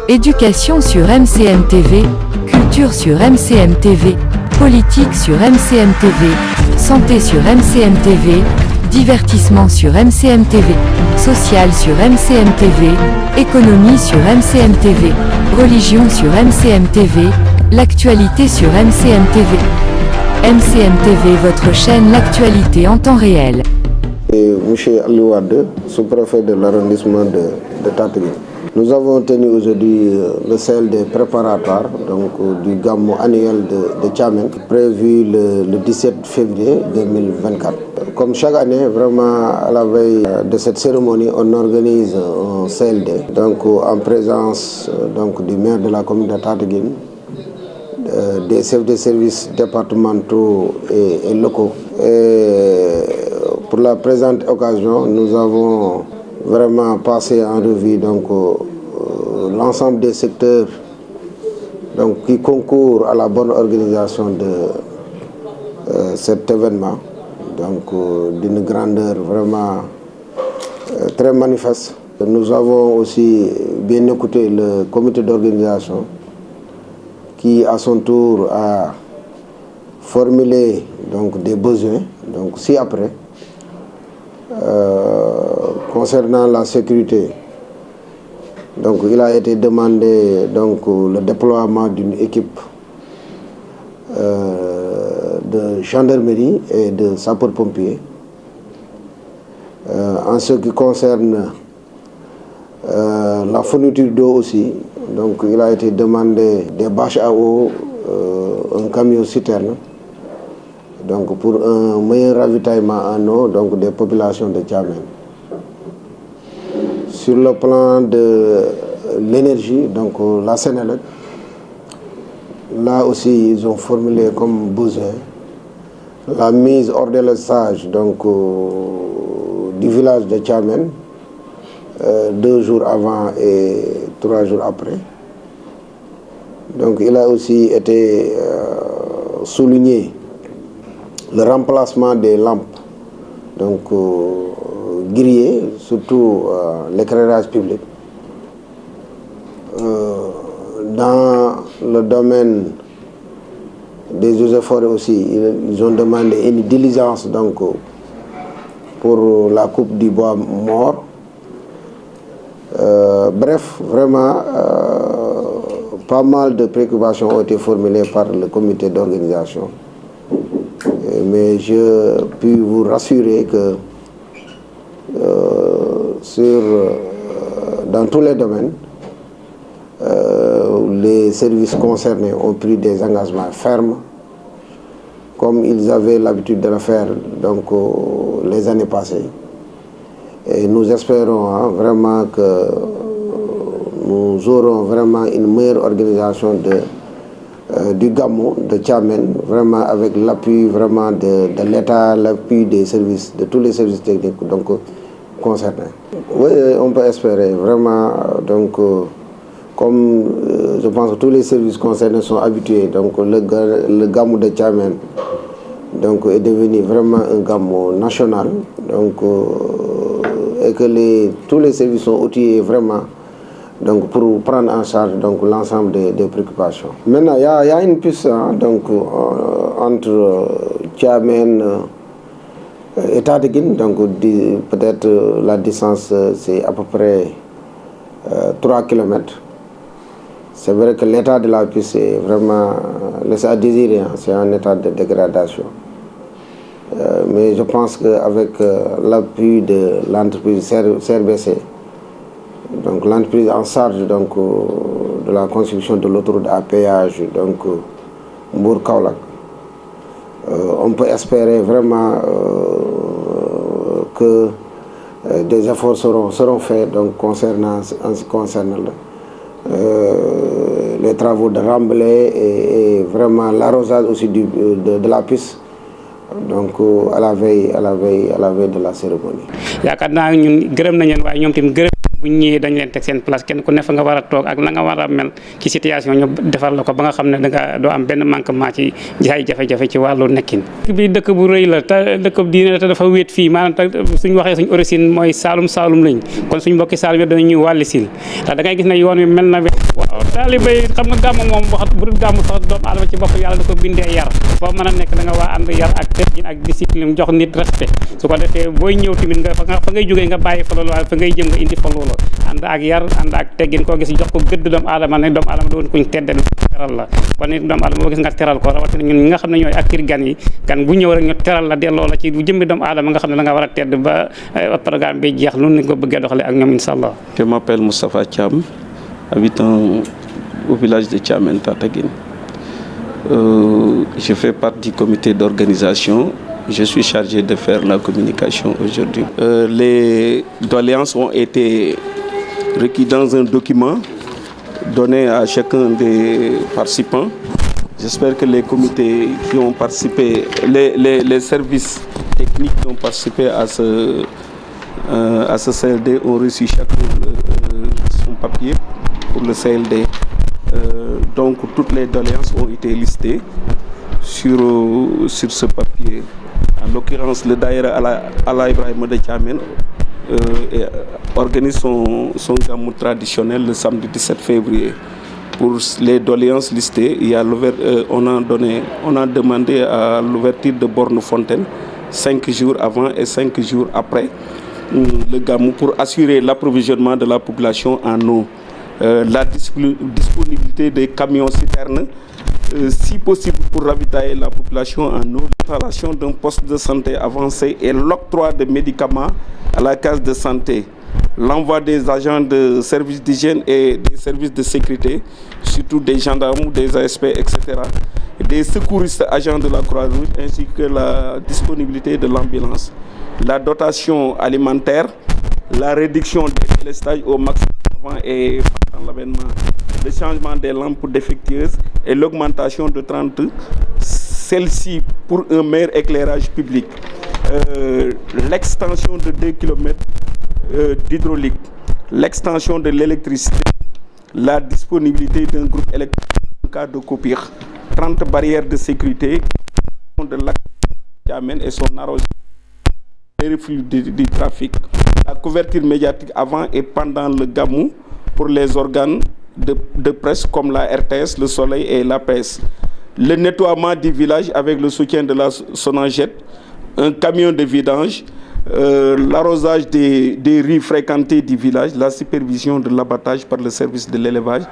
Éducation sur MCM TV, culture sur MCM TV, politique sur MCM TV, santé sur MCM TV, divertissement sur MCM TV, social sur MCM TV, économie sur MCM TV, religion sur MCM TV, l'actualité sur MCM TV. MCM TV, votre chaîne l'actualité en temps réel. Monsieur Aliou Wade, sous-préfet de l'arrondissement de Tataguine. Nous avons tenu aujourd'hui le CLD préparatoire du Gamou annuel de Thiamène, prévu le 17 février 2024. Comme chaque année, vraiment à la veille de cette cérémonie, on organise un CLD, en présence du maire de la commune de Tataguine, des chefs de services départementaux et locaux. Et pour la présente occasion, nous avons vraiment passé en revue l'ensemble des secteurs qui concourent à la bonne organisation de cet événement, d'une grandeur vraiment très manifeste. Nous avons aussi bien écouté le comité d'organisation qui à son tour a formulé des besoins, ci-après. Concernant la sécurité, il a été demandé le déploiement d'une équipe de gendarmerie et de sapeurs-pompiers. En ce qui concerne la fourniture d'eau aussi, il a été demandé des bâches à eau, un camion citerne, pour un meilleur ravitaillement en eau des populations de Thiamène. Sur le plan de l'énergie, la Sénélec, là aussi ils ont formulé comme besoin la mise hors délestage du village de Thiamène 2 jours avant et 3 jours après. Il a aussi été souligné le remplacement des lampes grillées, surtout l'éclairage public. Dans le domaine des eaux et forêts aussi, ils ont demandé une diligence pour la coupe du bois mort. Bref, vraiment, pas mal de préoccupations ont été formulées par le comité d'organisation. Mais je puis vous rassurer que dans tous les domaines, les services concernés ont pris des engagements fermes, comme ils avaient l'habitude de le faire les années passées. Et nous espérons vraiment que nous aurons vraiment une meilleure organisation du Gamou de Thiamène, vraiment avec l'appui vraiment de l'État, l'appui des services, de tous les services techniques concernés. Oui, on peut espérer vraiment, comme je pense que tous les services concernés sont habitués, le Gamou de Thiamène est devenu vraiment un Gamou national, et que tous les services sont outillés vraiment pour prendre en charge l'ensemble des préoccupations. Maintenant, il y a une piste entre Thiamène et Tataguine, peut-être la distance c'est à peu près 3 km. C'est vrai que l'état de la piste est vraiment laissé à désirer, c'est un état de dégradation. Mais je pense qu'avec l'appui de l'entreprise CRBC, l'entreprise en charge de la construction de l'autoroute à péage Mbour-Kaolack, on peut espérer vraiment que des efforts seront faits en ce qui concerne les travaux de remblai et vraiment l'arrosage aussi de la piste à la veille de la cérémonie. yaakaar naa ñun gërëm nañ leen waaye ñoom tamit gërëm bu ñëwee dañ leen teg seen place kenn ku ne fa nga war a toog ak na nga war a mel ci situation ñu defar la ko ba nga xam ne danga doo am benn manquement ci ay jafe-jafe ci wàllu nekkin. bi dëkk bu rëy la te dëkk bu diine la te dafa wéet fii maanaam te suñu waxee suñu origine mooy Saalum lañ kon suñu mbokki Saalum yi dañu ñuy wàlli sil ndax da ngay gis ne yoon wi mel na waaw taalibe yi xam nga gàmmu moom wax bu dul gàmmu sax doomu aadama ci bopp yàlla da ko bindee yar foo mën a nekk da nga waa ànd yar ak teggin ak discipline jox nit respect su ko defee booy ñëw tamit nga fa ngay jógee nga bàyyi fa loolu waaye fa ngay jëm nga indi fa loolu ànd ak yar ànd ak teggin koo gis jox ko gëdd doomu aadama ne doomu aadama doon kuñ teddal teral la kon nit doomu aadama boo gis nga teral ko rawatina ñun ñi nga xam ne ñooy akir gan yi gan bu ñëw rek ñu teral la delloo la ci bu jëmbi doomu aadama nga xam ne da nga war a tedd ba programme bi jeex lu ni ko bëggee doxale ak ñoom inshallah. Je m'appelle Moustapha Thiam, habitant au village de Thiamène Tataguine. Je fais partie du comité d'organisation. Je suis chargé de faire la communication aujourd'hui. Les doléances ont été requises dans un document donné à chacun des participants. J'espère que les comités qui ont participé, les services techniques qui ont participé à ce CLD ont reçu chacun son papier pour le CLD. Donc toutes les doléances ont été listées sur ce papier. En l'occurrence, le Daïra Allah Ibrahim de Thiamène organise son gamou traditionnel le samedi 17 février. Pour les doléances listées, on a demandé à l'ouverture de bornes fontaines 5 jours avant et 5 jours après le gamou pour assurer l'approvisionnement de la population en eau. La disponibilité des camions citernes, si possible pour ravitailler la population en eau, l'installation d'un poste de santé avancé et l'octroi de médicaments à la case de santé, l'envoi des agents de services d'hygiène et des services de sécurité, surtout des gendarmes, des ASP, etc., des secouristes agents de la Croix-Rouge, ainsi que la disponibilité de l'ambulance, la dotation alimentaire, la réduction des délestages au maximum avant et pendant l'avènement, le changement des lampes défectueuses et l'augmentation de 30, celle-ci pour un meilleur éclairage public, l'extension de 2 km d'hydraulique, l'extension de l'électricité, la disponibilité d'un groupe électrique en cas de coupure, 30 barrières de sécurité de l'axe Thiamène et son arrosage, les reflux du trafic, la couverture médiatique avant et pendant le gamou pour les organes de presse comme la RTS, le Soleil et la presse, le nettoiement du village avec le soutien de la Sonaged, un camion de vidange, l'arrosage des rues fréquentées du village, la supervision de l'abattage par le service de l'élevage,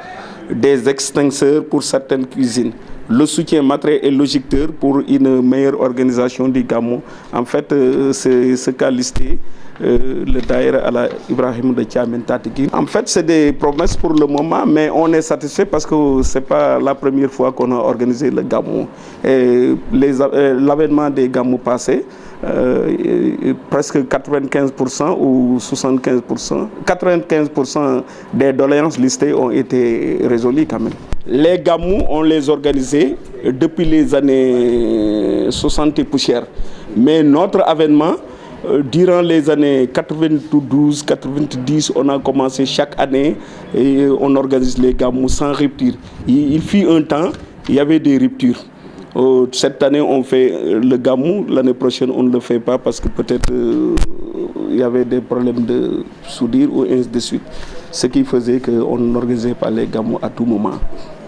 des extincteurs pour certaines cuisines, le soutien matériel et logistique pour une meilleure organisation du gamou. En fait, c'est ce qu'a listé le Daïra Allah Ibrahim de Thiamène Tataguine. En fait, c'est des promesses pour le moment, mais on est satisfait parce que ce n'est pas la première fois qu'on a organisé le gamou. L'avènement des gamous passés, presque 95% ou 75%, 95% des doléances listées ont été résolues quand même. Les gamous, on les organisait depuis les années 60 et poussières. Mais notre avènement, durant les années 92, 90, on a commencé chaque année et on organise les gamous sans rupture. Il fut un temps, il y avait des ruptures. Cette année, on fait le gamou. L'année prochaine, on ne le fait pas parce que peut-être il y avait des problèmes de soudure ou ainsi de suite. Ce qui faisait qu'on n'organisait pas les gamous à tout moment.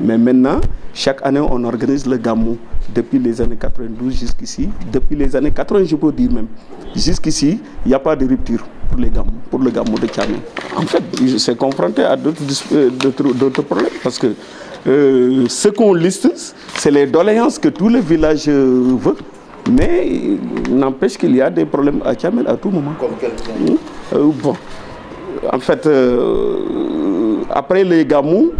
Mais maintenant, chaque année, on organise le gamou. Depuis les années 92 jusqu'ici, depuis les années 80, je peux dire même, jusqu'ici, il n'y a pas de rupture pour le gamou de Thiamène. En fait, il s'est confronté à d'autres problèmes parce que ce qu'on liste, c'est les doléances que tous les villages veulent. Mais n'empêche qu'il y a des problèmes à Thiamène à tout moment. Comme quel bon, en fait, après les gamous,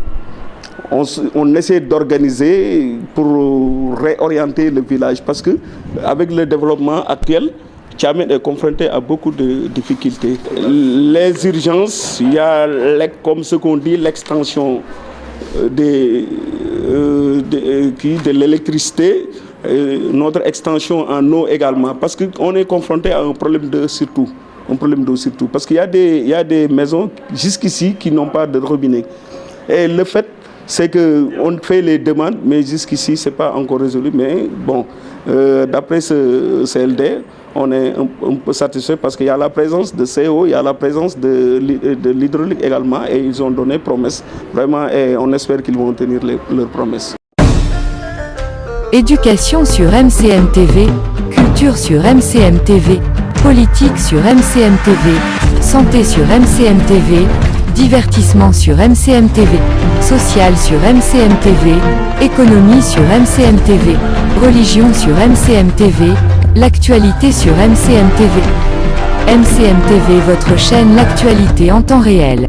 on essaie d'organiser pour réorienter le village parce que avec le développement actuel, Thiamène est confronté à beaucoup de difficultés. Les urgences, il y a comme ce qu'on dit l'extension de l'électricité, notre extension en eau également, parce qu'on est confronté à un problème de surtout un problème d'eau surtout. Parce qu'il y a des maisons jusqu'ici qui n'ont pas de robinet. Et le fait, c'est qu'on fait les demandes, mais jusqu'ici, ce n'est pas encore résolu. Mais bon, d'après ce CLD, on est un peu satisfait parce qu'il y a la présence de CO, il y a la présence de l'hydraulique également, et ils ont donné promesse. Vraiment, et on espère qu'ils vont tenir leurs promesses. Éducation sur MCM TV, culture sur MCM TV, politique sur MCM TV, santé sur MCM TV, divertissement sur MCM TV, social sur MCM TV, économie sur MCM TV, religion sur MCM TV, l'actualité sur MCM TV. MCM TV, votre chaîne l'actualité en temps réel.